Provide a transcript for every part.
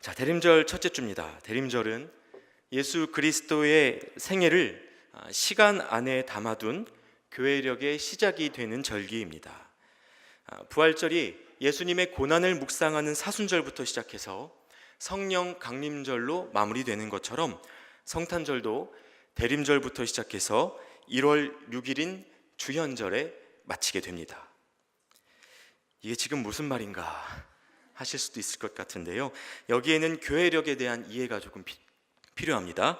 자, 대림절 첫째 주입니다. 대림절은 예수 그리스도의 생애를 시간 안에 담아둔 교회력의 시작이 되는 절기입니다. 부활절이 예수님의 고난을 묵상하는 사순절부터 시작해서 성령 강림절로 마무리되는 것처럼 성탄절도 대림절부터 시작해서 1월 6일인 주현절에 마치게 됩니다. 이게 지금 무슨 말인가 하실 수도 있을 것 같은데요, 여기에는 교회력에 대한 이해가 조금 필요합니다.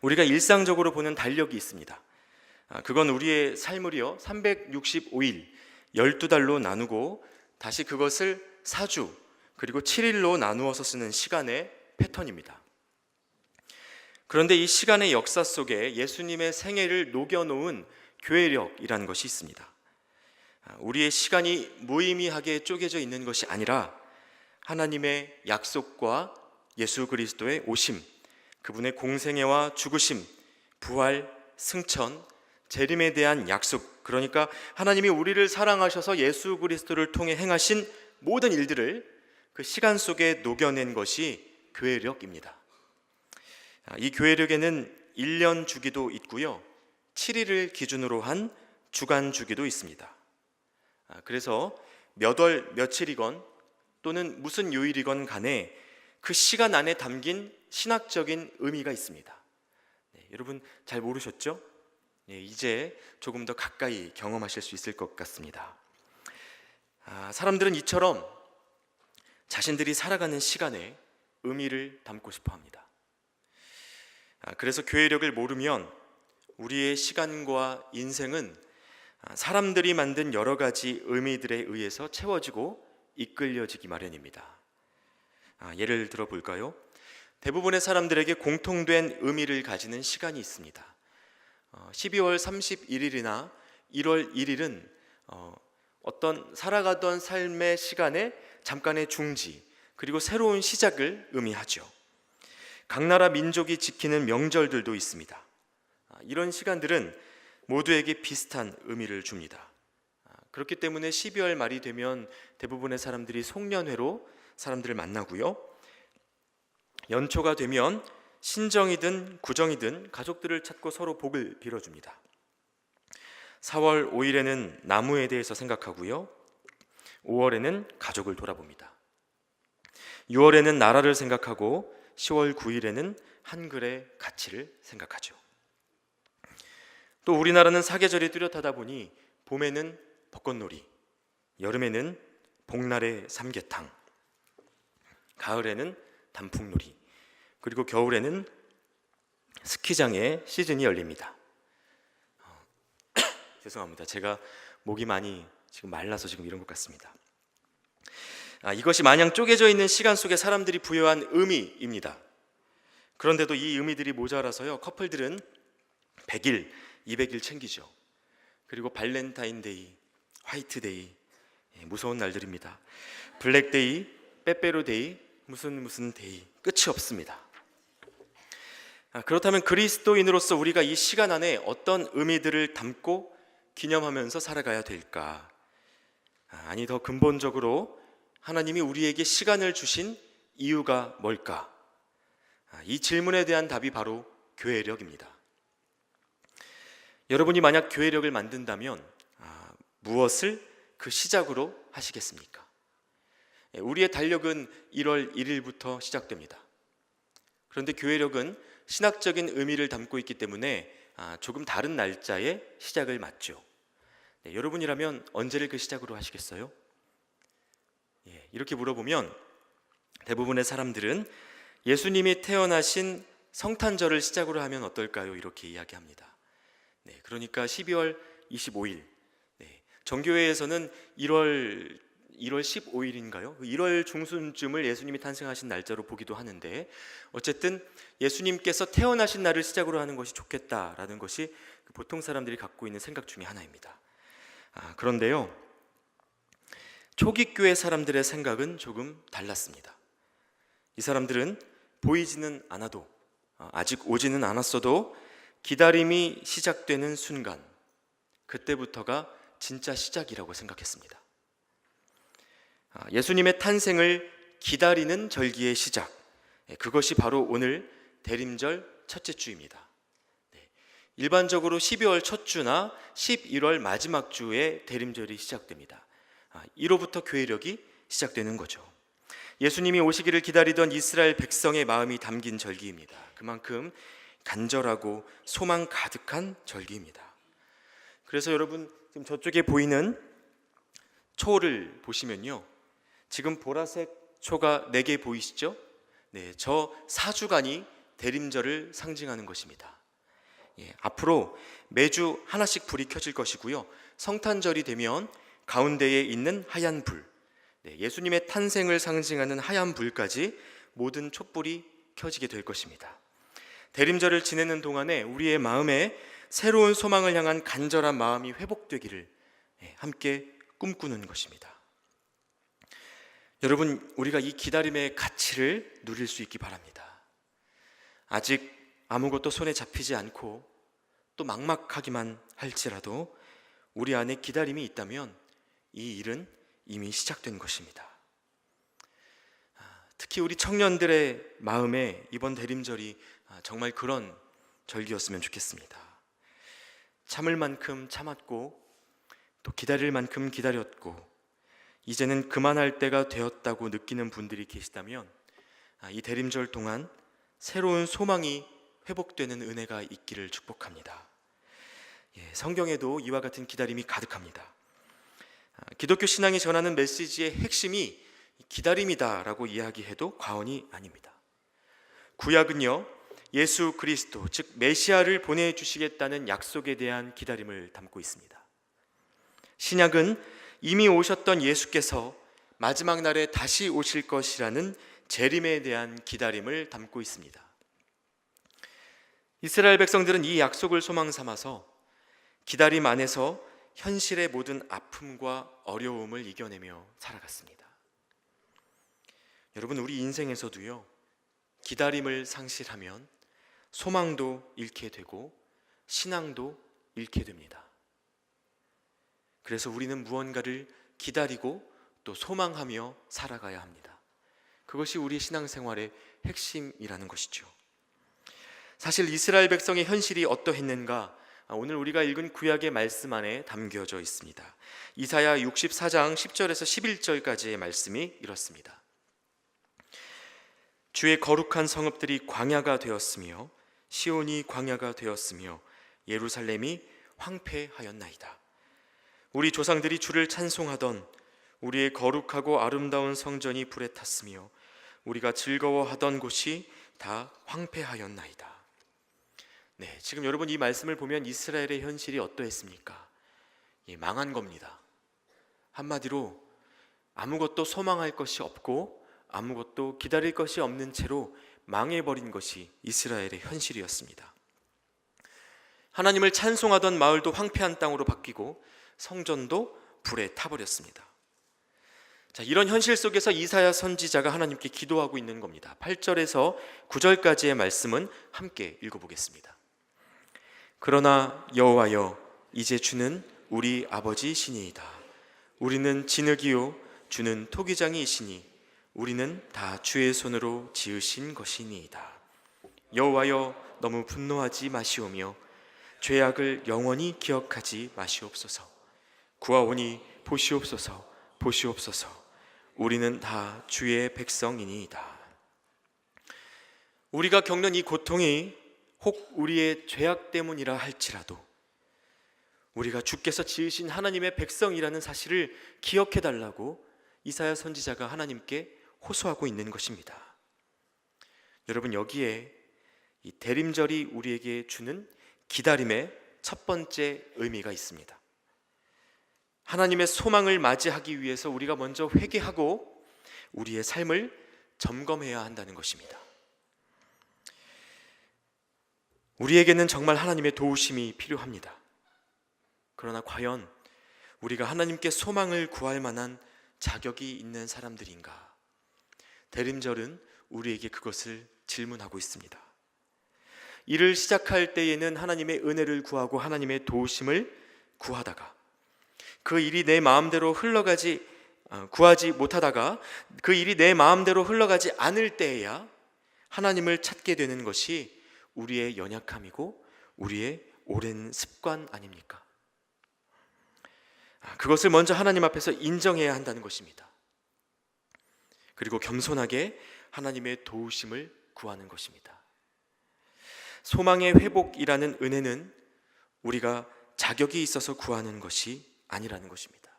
우리가 일상적으로 보는 달력이 있습니다. 그건 우리의 삶을요 365일 12달로 나누고 다시 그것을 4주 그리고 7일로 나누어서 쓰는 시간의 패턴입니다. 그런데 이 시간의 역사 속에 예수님의 생애를 녹여놓은 교회력이라는 것이 있습니다. 우리의 시간이 무의미하게 쪼개져 있는 것이 아니라 하나님의 약속과 예수 그리스도의 오심, 그분의 공생애와 죽으심, 부활, 승천, 재림에 대한 약속, 그러니까 하나님이 우리를 사랑하셔서 예수 그리스도를 통해 행하신 모든 일들을 그 시간 속에 녹여낸 것이 교회력입니다. 이 교회력에는 1년 주기도 있고요, 7일을 기준으로 한 주간 주기도 있습니다. 그래서 몇 월 며칠이건 또는 무슨 요일이건 간에 그 시간 안에 담긴 신학적인 의미가 있습니다. 여러분 잘 모르셨죠? 이제 조금 더 가까이 경험하실 수 있을 것 같습니다. 사람들은 이처럼 자신들이 살아가는 시간에 의미를 담고 싶어 합니다. 그래서 교회력을 모르면 우리의 시간과 인생은 사람들이 만든 여러 가지 의미들에 의해서 채워지고 이끌려지기 마련입니다. 예를 들어 볼까요? 대부분의 사람들에게 공통된 의미를 가지는 시간이 있습니다. 12월 31일이나 1월 1일은 어떤 살아가던 삶의 시간에 잠깐의 중지 그리고 새로운 시작을 의미하죠. 각 나라 민족이 지키는 명절들도 있습니다. 이런 시간들은 모두에게 비슷한 의미를 줍니다. 그렇기 때문에 12월 말이 되면 대부분의 사람들이 송년회로 사람들을 만나고요, 연초가 되면 신정이든 구정이든 가족들을 찾고 서로 복을 빌어줍니다. 4월 5일에는 나무에 대해서 생각하고요, 5월에는 가족을 돌아봅니다. 6월에는 나라를 생각하고 10월 9일에는 한글의 가치를 생각하죠. 또 우리나라는 사계절이 뚜렷하다 보니 봄에는 벚꽃놀이, 여름에는 복날의 삼계탕, 가을에는 단풍놀이, 그리고 겨울에는 스키장의 시즌이 열립니다. 죄송합니다. 제가 목이 많이 지금 말라서 지금 이런 것 같습니다. 이것이 마냥 쪼개져 있는 시간 속에 사람들이 부여한 의미입니다. 그런데도 이 의미들이 모자라서요, 커플들은 100일, 200일 챙기죠. 그리고 발렌타인데이, 화이트데이, 무서운 날들입니다. 블랙데이, 빼빼로데이, 무슨 데이, 끝이 없습니다. 그렇다면 그리스도인으로서 우리가 이 시간 안에 어떤 의미들을 담고 기념하면서 살아가야 될까? 아니, 더 근본적으로 하나님이 우리에게 시간을 주신 이유가 뭘까? 이 질문에 대한 답이 바로 교회력입니다. 여러분이 만약 교회력을 만든다면 무엇을 그 시작으로 하시겠습니까? 우리의 달력은 1월 1일부터 시작됩니다. 그런데 교회력은 신학적인 의미를 담고 있기 때문에 조금 다른 날짜에 시작을 맞죠. 여러분이라면 언제를 그 시작으로 하시겠어요? 이렇게 물어보면 대부분의 사람들은 예수님이 태어나신 성탄절을 시작으로 하면 어떨까요? 이렇게 이야기합니다. 그러니까 12월 25일, 정교회에서는 1월 15일인가요? 1월 중순쯤을 예수님이 탄생하신 날짜로 보기도 하는데, 어쨌든 예수님께서 태어나신 날을 시작으로 하는 것이 좋겠다라는 것이 보통 사람들이 갖고 있는 생각 중에 하나입니다. 그런데요, 초기 교회 사람들의 생각은 조금 달랐습니다. 이 사람들은 보이지는 않아도, 아직 오지는 않았어도 기다림이 시작되는 순간, 그때부터가 진짜 시작이라고 생각했습니다. 예수님의 탄생을 기다리는 절기의 시작, 그것이 바로 오늘 대림절 첫째 주입니다. 일반적으로 12월 첫 주나 11월 마지막 주에 대림절이 시작됩니다. 이로부터 교회력이 시작되는 거죠. 예수님이 오시기를 기다리던 이스라엘 백성의 마음이 담긴 절기입니다. 그만큼 간절하고 소망 가득한 절기입니다. 그래서 여러분, 지금 저쪽에 보이는 초를 보시면요, 지금 보라색 초가 4개 보이시죠? 네, 저 4주간이 대림절을 상징하는 것입니다. 앞으로 매주 하나씩 불이 켜질 것이고요, 성탄절이 되면 가운데에 있는 하얀 불, 예수님의 탄생을 상징하는 하얀 불까지 모든 촛불이 켜지게 될 것입니다. 대림절을 지내는 동안에 우리의 마음에 새로운 소망을 향한 간절한 마음이 회복되기를 함께 꿈꾸는 것입니다. 여러분, 우리가 이 기다림의 가치를 누릴 수 있기 바랍니다. 아직 아무것도 손에 잡히지 않고 또 막막하기만 할지라도 우리 안에 기다림이 있다면 이 일은 이미 시작된 것입니다. 특히 우리 청년들의 마음에 이번 대림절이 정말 그런 절기였으면 좋겠습니다. 참을 만큼 참았고 또 기다릴 만큼 기다렸고 이제는 그만할 때가 되었다고 느끼는 분들이 계시다면 이 대림절 동안 새로운 소망이 회복되는 은혜가 있기를 축복합니다. 성경에도 이와 같은 기다림이 가득합니다. 기독교 신앙이 전하는 메시지의 핵심이 기다림이다라고 이야기해도 과언이 아닙니다. 구약은요, 예수 그리스도 즉 메시아를 보내주시겠다는 약속에 대한 기다림을 담고 있습니다. 신약은 이미 오셨던 예수께서 마지막 날에 다시 오실 것이라는 재림에 대한 기다림을 담고 있습니다. 이스라엘 백성들은 이 약속을 소망 삼아서 기다림 안에서 현실의 모든 아픔과 어려움을 이겨내며 살아갔습니다. 여러분, 우리 인생에서도요, 기다림을 상실하면 소망도 잃게 되고 신앙도 잃게 됩니다. 그래서 우리는 무언가를 기다리고 또 소망하며 살아가야 합니다. 그것이 우리 신앙생활의 핵심이라는 것이죠. 사실 이스라엘 백성의 현실이 어떠했는가, 오늘 우리가 읽은 구약의 말씀 안에 담겨져 있습니다. 이사야 64장 10절에서 11절까지의 말씀이 이렇습니다. 주의 거룩한 성읍들이 광야가 되었으며 시온이 광야가 되었으며 예루살렘이 황폐하였나이다. 우리 조상들이 주를 찬송하던 우리의 거룩하고 아름다운 성전이 불에 탔으며 우리가 즐거워하던 곳이 다 황폐하였나이다. 네, 지금 여러분 이 말씀을 보면 이스라엘의 현실이 어떠했습니까? 망한 겁니다. 한마디로 아무것도 소망할 것이 없고 아무것도 기다릴 것이 없는 채로 망해버린 것이 이스라엘의 현실이었습니다. 하나님을 찬송하던 마을도 황폐한 땅으로 바뀌고 성전도 불에 타버렸습니다. 자, 이런 현실 속에서 이사야 선지자가 하나님께 기도하고 있는 겁니다. 8절에서 9절까지의 말씀은 함께 읽어보겠습니다. 그러나 여호와여, 이제 주는 우리 아버지시니이다. 우리는 진흙이요 주는 토기장이시니 우리는 다 주의 손으로 지으신 것이니이다. 여호와여, 너무 분노하지 마시오며 죄악을 영원히 기억하지 마시옵소서. 구하오니 보시옵소서, 보시옵소서. 우리는 다 주의 백성이니이다. 우리가 겪는 이 고통이 혹 우리의 죄악 때문이라 할지라도 우리가 주께서 지으신 하나님의 백성이라는 사실을 기억해달라고 이사야 선지자가 하나님께 호소하고 있는 것입니다. 여러분, 여기에 이 대림절이 우리에게 주는 기다림의 첫 번째 의미가 있습니다. 하나님의 소망을 맞이하기 위해서 우리가 먼저 회개하고 우리의 삶을 점검해야 한다는 것입니다. 우리에게는 정말 하나님의 도우심이 필요합니다. 그러나 과연 우리가 하나님께 소망을 구할 만한 자격이 있는 사람들인가? 대림절은 우리에게 그것을 질문하고 있습니다. 일을 시작할 때에는 하나님의 은혜를 구하고 하나님의 도우심을 구하다가 그 일이 내 마음대로 흘러가지 구하지 못하다가 그 일이 내 마음대로 흘러가지 않을 때에야 하나님을 찾게 되는 것이 우리의 연약함이고 우리의 오랜 습관 아닙니까? 그것을 먼저 하나님 앞에서 인정해야 한다는 것입니다. 그리고 겸손하게 하나님의 도우심을 구하는 것입니다. 소망의 회복이라는 은혜는 우리가 자격이 있어서 구하는 것이 아니라는 것입니다.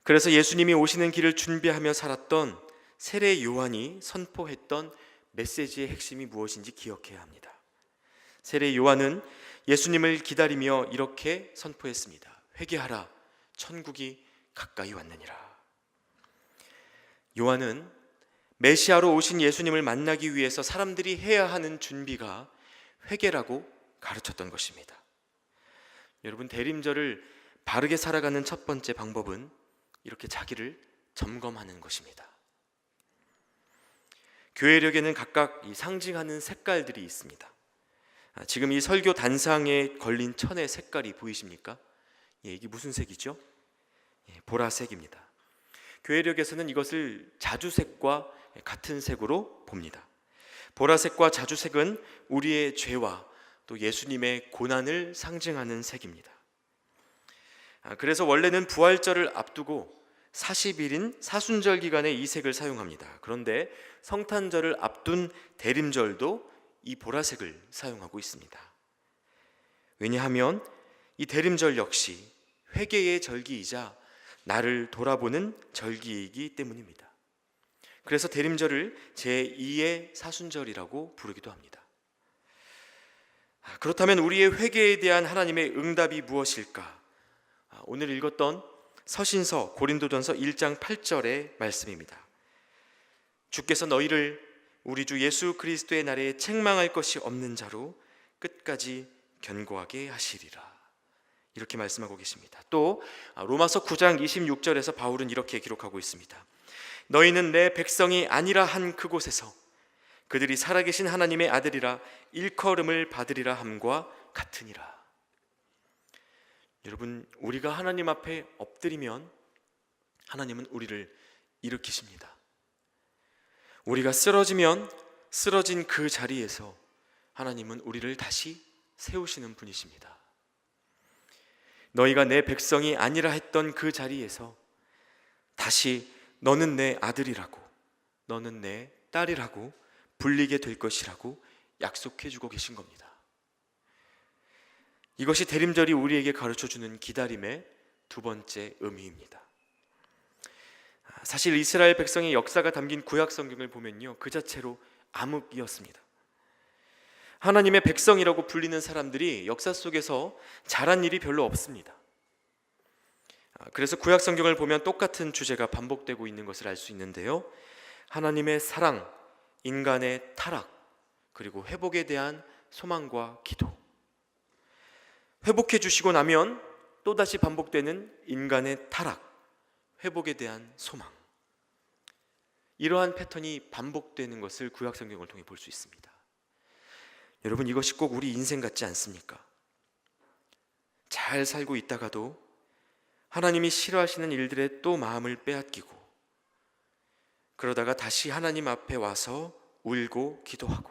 그래서 예수님이 오시는 길을 준비하며 살았던 세례 요한이 선포했던 메시지의 핵심이 무엇인지 기억해야 합니다. 세례 요한은 예수님을 기다리며 이렇게 선포했습니다. 회개하라, 천국이 가까이 왔느니라. 요한은 메시아로 오신 예수님을 만나기 위해서 사람들이 해야 하는 준비가 회개라고 가르쳤던 것입니다. 여러분, 대림절을 바르게 살아가는 첫 번째 방법은 이렇게 자기를 점검하는 것입니다. 교회력에는 각각 이 상징하는 색깔들이 있습니다. 지금 이 설교 단상에 걸린 천의 색깔이 보이십니까? 이게 무슨 색이죠? 보라색입니다. 교회력에서는 이것을 자주색과 같은 색으로 봅니다. 보라색과 자주색은 우리의 죄와 또 예수님의 고난을 상징하는 색입니다. 그래서 원래는 부활절을 앞두고 40일인 사순절 기간에 이 색을 사용합니다. 그런데 성탄절을 앞둔 대림절도 이 보라색을 사용하고 있습니다. 왜냐하면 이 대림절 역시 회개의 절기이자 나를 돌아보는 절기이기 때문입니다. 그래서 대림절을 제2의 사순절이라고 부르기도 합니다. 그렇다면 우리의 회개에 대한 하나님의 응답이 무엇일까? 오늘 읽었던 서신서 고린도전서 1장 8절의 말씀입니다. 주께서 너희를 우리 주 예수 그리스도의 날에 책망할 것이 없는 자로 끝까지 견고하게 하시리라. 이렇게 말씀하고 계십니다. 또 로마서 9장 26절에서 바울은 이렇게 기록하고 있습니다. 너희는 내 백성이 아니라 한 그곳에서 그들이 살아계신 하나님의 아들이라 일컬음을 받으리라 함과 같으니라. 여러분, 우리가 하나님 앞에 엎드리면 하나님은 우리를 일으키십니다. 우리가 쓰러지면 쓰러진 그 자리에서 하나님은 우리를 다시 세우시는 분이십니다. 너희가 내 백성이 아니라 했던 그 자리에서 다시 너는 내 아들이라고, 너는 내 딸이라고 불리게 될 것이라고 약속해 주고 계신 겁니다. 이것이 대림절이 우리에게 가르쳐주는 기다림의 두 번째 의미입니다. 사실 이스라엘 백성의 역사가 담긴 구약 성경을 보면요, 그 자체로 암흑이었습니다. 하나님의 백성이라고 불리는 사람들이 역사 속에서 잘한 일이 별로 없습니다. 그래서 구약 성경을 보면 똑같은 주제가 반복되고 있는 것을 알 수 있는데요, 하나님의 사랑, 인간의 타락, 그리고 회복에 대한 소망과 기도. 회복해 주시고 나면 또다시 반복되는 인간의 타락, 회복에 대한 소망. 이러한 패턴이 반복되는 것을 구약 성경을 통해 볼 수 있습니다. 여러분, 이것이 꼭 우리 인생 같지 않습니까? 잘 살고 있다가도 하나님이 싫어하시는 일들에 또 마음을 빼앗기고, 그러다가 다시 하나님 앞에 와서 울고 기도하고,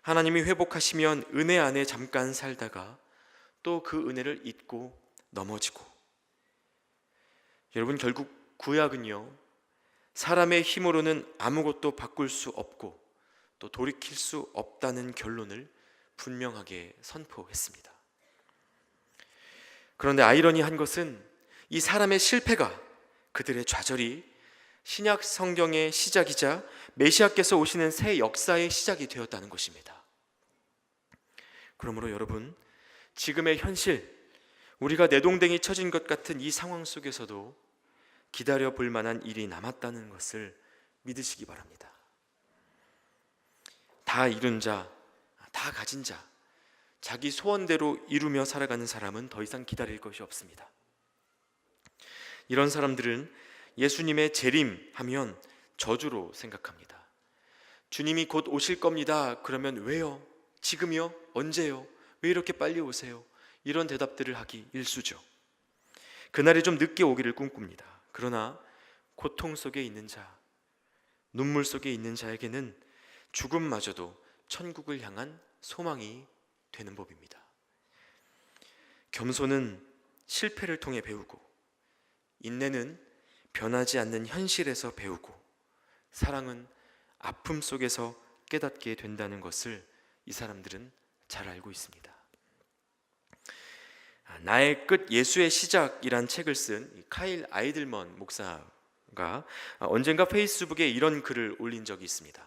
하나님이 회복하시면 은혜 안에 잠깐 살다가 또 그 은혜를 잊고 넘어지고. 여러분, 결국 구약은요, 사람의 힘으로는 아무것도 바꿀 수 없고 또 돌이킬 수 없다는 결론을 분명하게 선포했습니다. 그런데 아이러니한 것은 이 사람의 실패가, 그들의 좌절이 신약 성경의 시작이자 메시아께서 오시는 새 역사의 시작이 되었다는 것입니다. 그러므로 여러분, 지금의 현실, 우리가 내동댕이 쳐진 것 같은 이 상황 속에서도 기다려 볼 만한 일이 남았다는 것을 믿으시기 바랍니다. 다 이룬 자, 다 가진 자, 자기 소원대로 이루며 살아가는 사람은 더 이상 기다릴 것이 없습니다. 이런 사람들은 예수님의 재림하면 저주로 생각합니다. 주님이 곧 오실 겁니다. 그러면 왜요? 지금요? 언제요? 왜 이렇게 빨리 오세요? 이런 대답들을 하기 일쑤죠. 그날이 좀 늦게 오기를 꿈꿉니다. 그러나 고통 속에 있는 자, 눈물 속에 있는 자에게는 죽음마저도 천국을 향한 소망이 되는 법입니다. 겸손은 실패를 통해 배우고, 인내는 변하지 않는 현실에서 배우고, 사랑은 아픔 속에서 깨닫게 된다는 것을 이 사람들은 잘 알고 있습니다. 나의 끝 예수의 시작이란 책을 쓴 카일 아이들먼 목사가 언젠가 페이스북에 이런 글을 올린 적이 있습니다.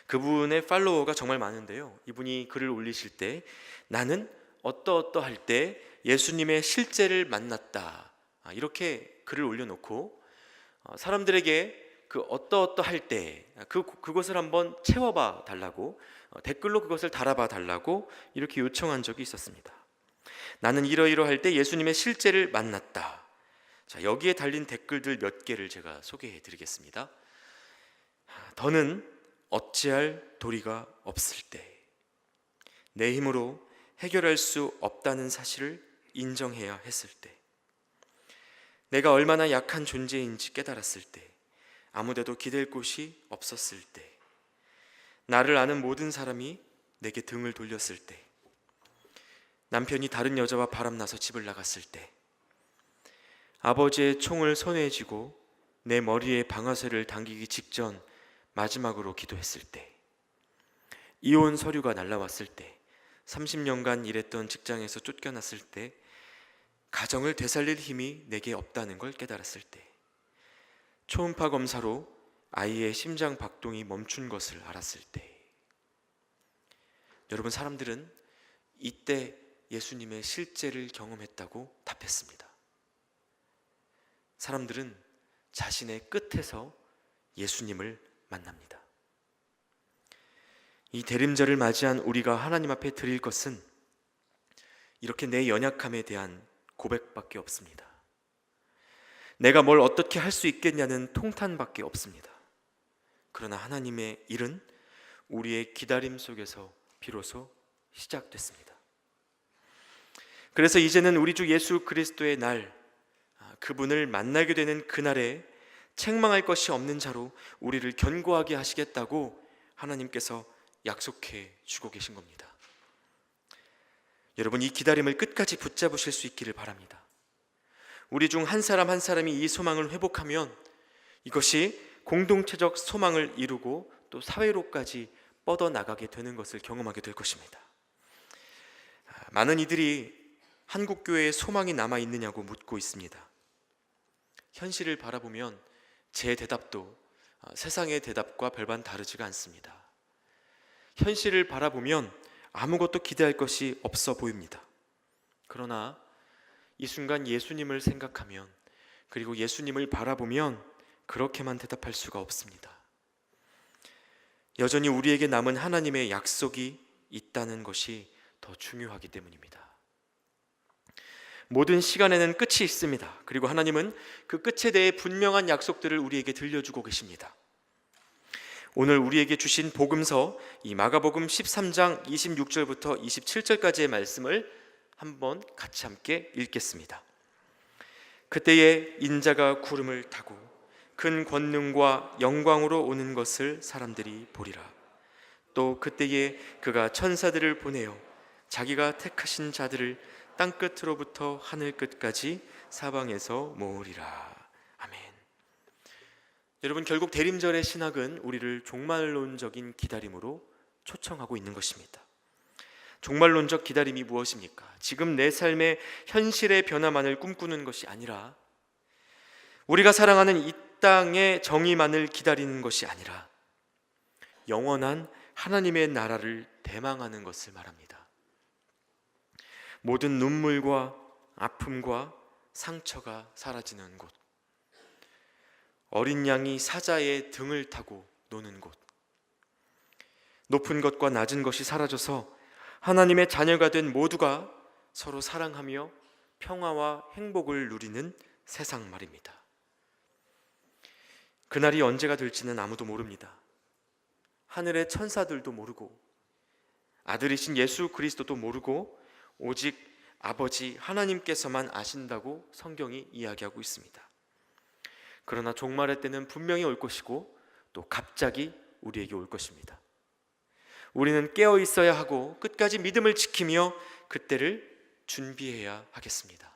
그분의 팔로워가 정말 많은데요, 이분이 글을 올리실 때 나는 어떠어떠할 때 예수님의 실제를 만났다, 이렇게 글을 올려놓고 사람들에게 그 어떠어떠할 때 그것을 한번 채워봐 달라고, 댓글로 그것을 달아봐 달라고 이렇게 요청한 적이 있었습니다. 나는 이러이러할 때 예수님의 실제를 만났다. 자, 여기에 달린 댓글들 몇 개를 제가 소개해 드리겠습니다. 더는 어찌할 도리가 없을 때, 내 힘으로 해결할 수 없다는 사실을 인정해야 했을 때, 내가 얼마나 약한 존재인지 깨달았을 때, 아무데도 기댈 곳이 없었을 때, 나를 아는 모든 사람이 내게 등을 돌렸을 때, 남편이 다른 여자와 바람나서 집을 나갔을 때, 아버지의 총을 손에 쥐고 내 머리에 방아쇠를 당기기 직전 마지막으로 기도했을 때, 이혼 서류가 날라왔을 때, 30년간 일했던 직장에서 쫓겨났을 때, 가정을 되살릴 힘이 내게 없다는 걸 깨달았을 때, 초음파 검사로 아이의 심장 박동이 멈춘 것을 알았을 때, 여러분, 사람들은 이때 예수님의 실제를 경험했다고 답했습니다. 사람들은 자신의 끝에서 예수님을 만납니다. 이 대림절을 맞이한 우리가 하나님 앞에 드릴 것은 이렇게 내 연약함에 대한 고백밖에 없습니다. 내가 뭘 어떻게 할 수 있겠냐는 통탄밖에 없습니다. 그러나 하나님의 일은 우리의 기다림 속에서 비로소 시작됐습니다. 그래서 이제는 우리 주 예수 그리스도의 날, 그분을 만나게 되는 그날에 책망할 것이 없는 자로 우리를 견고하게 하시겠다고 하나님께서 약속해 주고 계신 겁니다. 여러분, 이 기다림을 끝까지 붙잡으실 수 있기를 바랍니다. 우리 중 한 사람 한 사람이 이 소망을 회복하면 이것이 공동체적 소망을 이루고 또 사회로까지 뻗어나가게 되는 것을 경험하게 될 것입니다. 많은 이들이 한국 교회에 소망이 남아있느냐고 묻고 있습니다. 현실을 바라보면 제 대답도 세상의 대답과 별반 다르지가 않습니다. 현실을 바라보면 아무것도 기대할 것이 없어 보입니다. 그러나 이 순간 예수님을 생각하면, 그리고 예수님을 바라보면 그렇게만 대답할 수가 없습니다. 여전히 우리에게 남은 하나님의 약속이 있다는 것이 더 중요하기 때문입니다. 모든 시간에는 끝이 있습니다. 그리고 하나님은 그 끝에 대해 분명한 약속들을 우리에게 들려주고 계십니다. 오늘 우리에게 주신 복음서, 이 마가복음 13장 26절부터 27절까지의 말씀을 한번 같이 함께 읽겠습니다. 그때에 인자가 구름을 타고 큰 권능과 영광으로 오는 것을 사람들이 보리라. 또 그때에 그가 천사들을 보내어 자기가 택하신 자들을 땅끝으로부터 하늘 끝까지 사방에서 모으리라. 아멘. 여러분, 결국 대림절의 신학은 우리를 종말론적인 기다림으로 초청하고 있는 것입니다. 종말론적 기다림이 무엇입니까? 지금 내 삶의 현실의 변화만을 꿈꾸는 것이 아니라, 우리가 사랑하는 이 땅의 정의만을 기다리는 것이 아니라 영원한 하나님의 나라를 대망하는 것을 말합니다. 모든 눈물과 아픔과 상처가 사라지는 곳, 어린 양이 사자의 등을 타고 노는 곳, 높은 것과 낮은 것이 사라져서 하나님의 자녀가 된 모두가 서로 사랑하며 평화와 행복을 누리는 세상 말입니다. 그날이 언제가 될지는 아무도 모릅니다. 하늘의 천사들도 모르고 아들이신 예수 그리스도도 모르고 오직 아버지 하나님께서만 아신다고 성경이 이야기하고 있습니다. 그러나 종말의 때는 분명히 올 것이고 또 갑자기 우리에게 올 것입니다. 우리는 깨어 있어야 하고 끝까지 믿음을 지키며 그때를 준비해야 하겠습니다.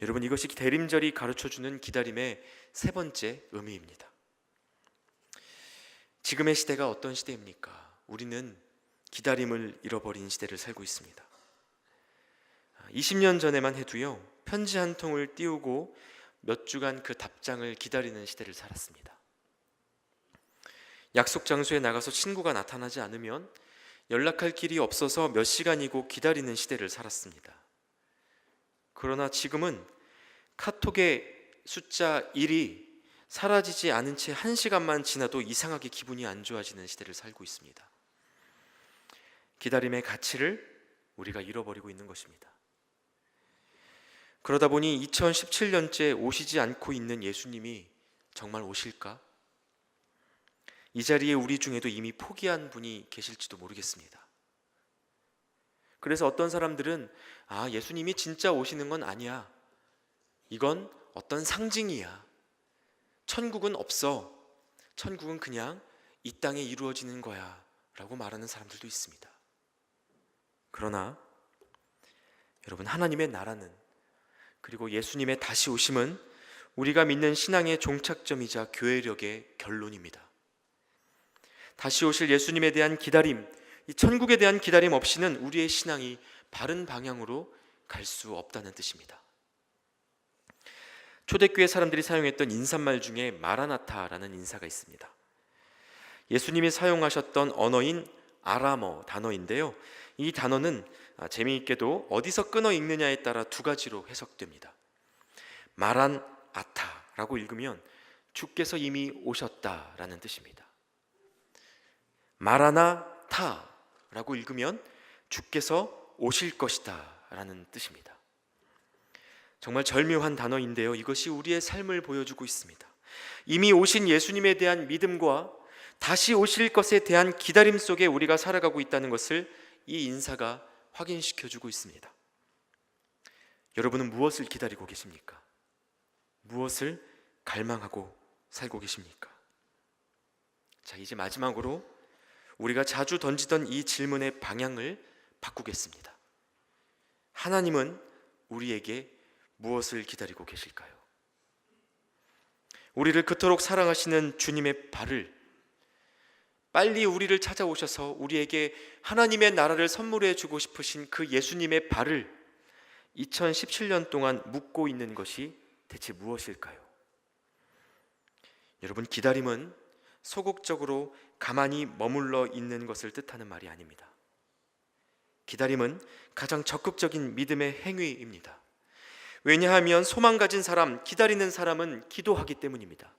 여러분, 이것이 대림절이 가르쳐주는 기다림의 세 번째 의미입니다. 지금의 시대가 어떤 시대입니까? 우리는 기다림을 잃어버린 시대를 살고 있습니다. 20년 전에만 해도요, 편지 한 통을 띄우고 몇 주간 그 답장을 기다리는 시대를 살았습니다. 약속 장소에 나가서 친구가 나타나지 않으면 연락할 길이 없어서 몇 시간이고 기다리는 시대를 살았습니다. 그러나 지금은 카톡의 숫자 1이 사라지지 않은 채 1시간만 지나도 이상하게 기분이 안 좋아지는 시대를 살고 있습니다. 기다림의 가치를 우리가 잃어버리고 있는 것입니다. 그러다 보니 2017년째 오시지 않고 있는 예수님이 정말 오실까? 이 자리에 우리 중에도 이미 포기한 분이 계실지도 모르겠습니다. 그래서 어떤 사람들은 예수님이 진짜 오시는 건 아니야. 이건 어떤 상징이야. 천국은 없어. 천국은 그냥 이 땅에 이루어지는 거야 라고 말하는 사람들도 있습니다. 그러나 여러분, 하나님의 나라는, 그리고 예수님의 다시 오심은 우리가 믿는 신앙의 종착점이자 교회력의 결론입니다. 다시 오실 예수님에 대한 기다림, 이 천국에 대한 기다림 없이는 우리의 신앙이 바른 방향으로 갈 수 없다는 뜻입니다. 초대교회 사람들이 사용했던 인사말 중에 마라나타라는 인사가 있습니다. 예수님이 사용하셨던 언어인 아람어 단어인데요, 이 단어는 재미있게도 어디서 끊어 읽느냐에 따라 두 가지로 해석됩니다. 마란아타라고 읽으면 주께서 이미 오셨다라는 뜻입니다. 마라나타라고 읽으면 주께서 오실 것이다 라는 뜻입니다. 정말 절묘한 단어인데요, 이것이 우리의 삶을 보여주고 있습니다. 이미 오신 예수님에 대한 믿음과 다시 오실 것에 대한 기다림 속에 우리가 살아가고 있다는 것을 이 인사가 확인시켜주고 있습니다. 여러분은 무엇을 기다리고 계십니까? 무엇을 갈망하고 살고 계십니까? 자, 이제 마지막으로 우리가 자주 던지던 이 질문의 방향을 바꾸겠습니다. 하나님은 우리에게 무엇을 기다리고 계실까요? 우리를 그토록 사랑하시는 주님의 발을, 빨리 우리를 찾아오셔서 우리에게 하나님의 나라를 선물해 주고 싶으신 그 예수님의 발을 2017년 동안 묻고 있는 것이 대체 무엇일까요? 여러분, 기다림은 소극적으로 가만히 머물러 있는 것을 뜻하는 말이 아닙니다. 기다림은 가장 적극적인 믿음의 행위입니다. 왜냐하면 소망 가진 사람, 기다리는 사람은 기도하기 때문입니다.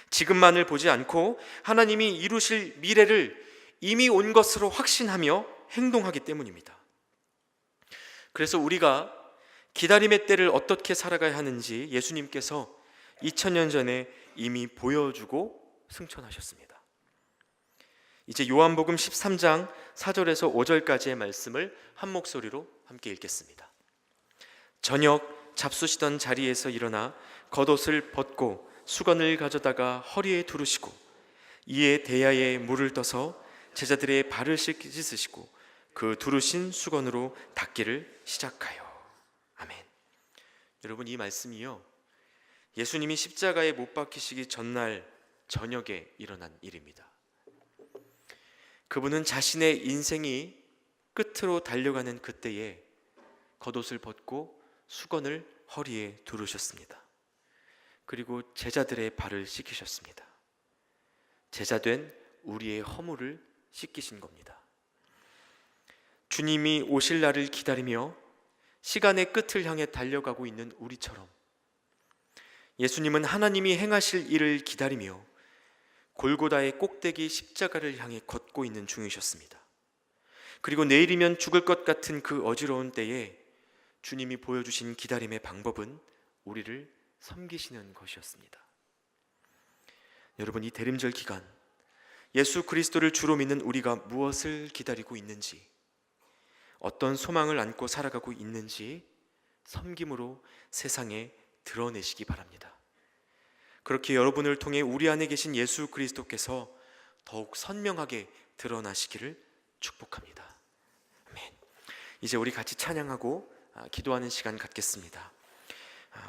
지금만을 보지 않고 하나님이 이루실 미래를 이미 온 것으로 확신하며 행동하기 때문입니다. 그래서 우리가 기다림의 때를 어떻게 살아가야 하는지 예수님께서 2000년 전에 이미 보여주고 승천하셨습니다. 이제 요한복음 13장 4절에서 5절까지의 말씀을 한 목소리로 함께 읽겠습니다. 저녁 잡수시던 자리에서 일어나 겉옷을 벗고 수건을 가져다가 허리에 두르시고 이에 대야에 물을 떠서 제자들의 발을 씻으시고 그 두르신 수건으로 닦기를 시작하여. 아멘. 여러분, 이 말씀이요, 예수님이 십자가에 못 박히시기 전날 저녁에 일어난 일입니다. 그분은 자신의 인생이 끝으로 달려가는 그때에 겉옷을 벗고 수건을 허리에 두르셨습니다. 그리고 제자들의 발을 씻기셨습니다. 제자된 우리의 허물을 씻기신 겁니다. 주님이 오실 날을 기다리며 시간의 끝을 향해 달려가고 있는 우리처럼 예수님은 하나님이 행하실 일을 기다리며 골고다의 꼭대기 십자가를 향해 걷고 있는 중이셨습니다. 그리고 내일이면 죽을 것 같은 그 어지러운 때에 주님이 보여주신 기다림의 방법은 우리를 섬기시는 것이었습니다. 여러분, 이 대림절 기간 예수 그리스도를 주로 믿는 우리가 무엇을 기다리고 있는지, 어떤 소망을 안고 살아가고 있는지 섬김으로 세상에 드러내시기 바랍니다. 그렇게 여러분을 통해 우리 안에 계신 예수 그리스도께서 더욱 선명하게 드러나시기를 축복합니다. 아멘. 이제 우리 같이 찬양하고 기도하는 시간 갖겠습니다.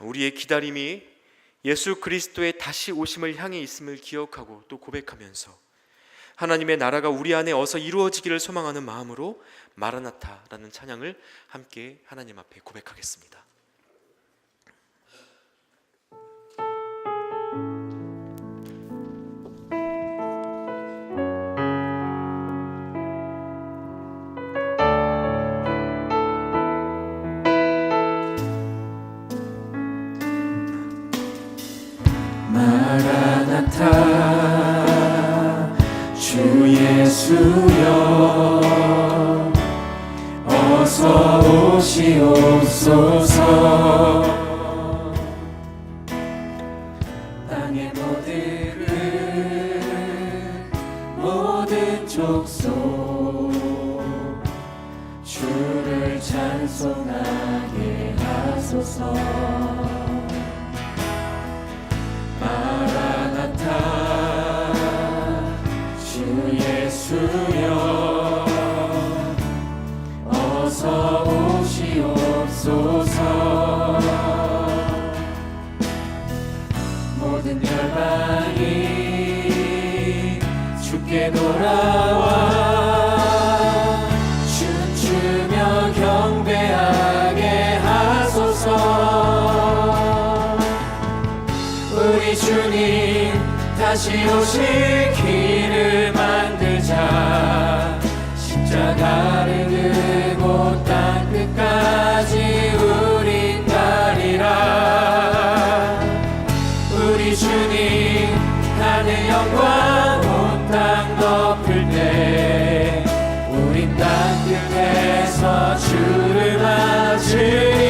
우리의 기다림이 예수 그리스도의 다시 오심을 향해 있음을 기억하고 또 고백하면서 하나님의 나라가 우리 안에 어서 이루어지기를 소망하는 마음으로 마라나타라는 찬양을 함께 하나님 앞에 고백하겠습니다. 마라나타 주 예수여 어서 오시옵소서. 땅의 모든 족속 주를 찬송하게 하소서. 마라나타 주 예수여 어서 오시옵소서. 모든 열방이 주께 돌아와 춤추며 경배하게 하소서. 우리 주님 다시 오실 길을 만들자. 십자가를 들고 땅 끝까지 우린 가리라. 우리 주님 하늘 영광 온 땅 덮을 때 우린 땅 끝에서 주를 맞으리.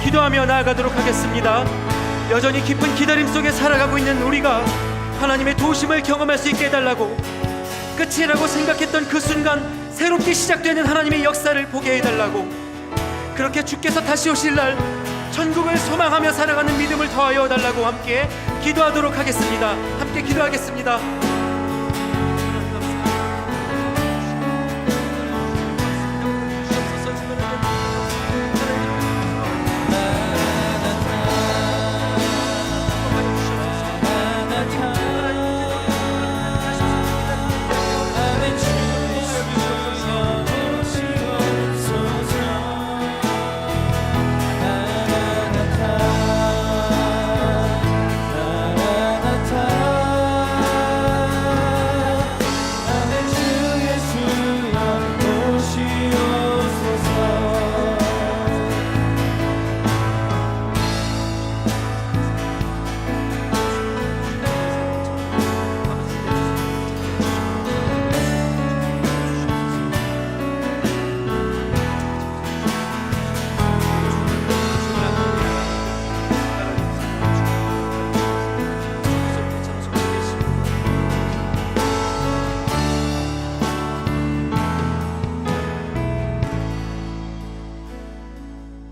기도하며 나아가도록 하겠습니다. 여전히 깊은 기다림 속에 살아가고 있는 우리가 하나님의 도우심을 경험할 수 있게 해달라고, 끝이라고 생각했던 그 순간 새롭게 시작되는 하나님의 역사를 보게 해달라고, 그렇게 주께서 다시 오실 날 천국을 소망하며 살아가는 믿음을 더하여 달라고 함께 기도하도록 하겠습니다. 함께 기도하겠습니다.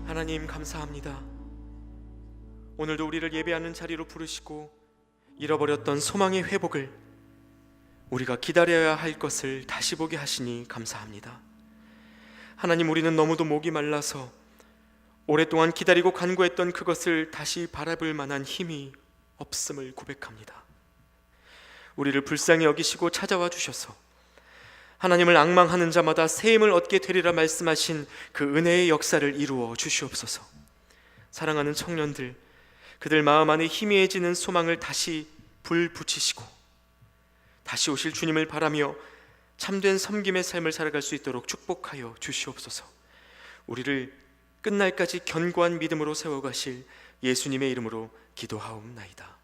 하나님 감사합니다. 오늘도 우리를 예배하는 자리로 부르시고 잃어버렸던 소망의 회복을, 우리가 기다려야 할 것을 다시 보게 하시니 감사합니다. 하나님, 우리는 너무도 목이 말라서 오랫동안 기다리고 간구했던 그것을 다시 바라볼 만한 힘이 없음을 고백합니다. 우리를 불쌍히 여기시고 찾아와 주셔서 하나님을 앙망하는 자마다 새 힘을 얻게 되리라 말씀하신 그 은혜의 역사를 이루어 주시옵소서. 사랑하는 청년들, 그들 마음 안에 희미해지는 소망을 다시 불 붙이시고 다시 오실 주님을 바라며 참된 섬김의 삶을 살아갈 수 있도록 축복하여 주시옵소서. 우리를 끝날까지 견고한 믿음으로 세워가실 예수님의 이름으로 기도하옵나이다.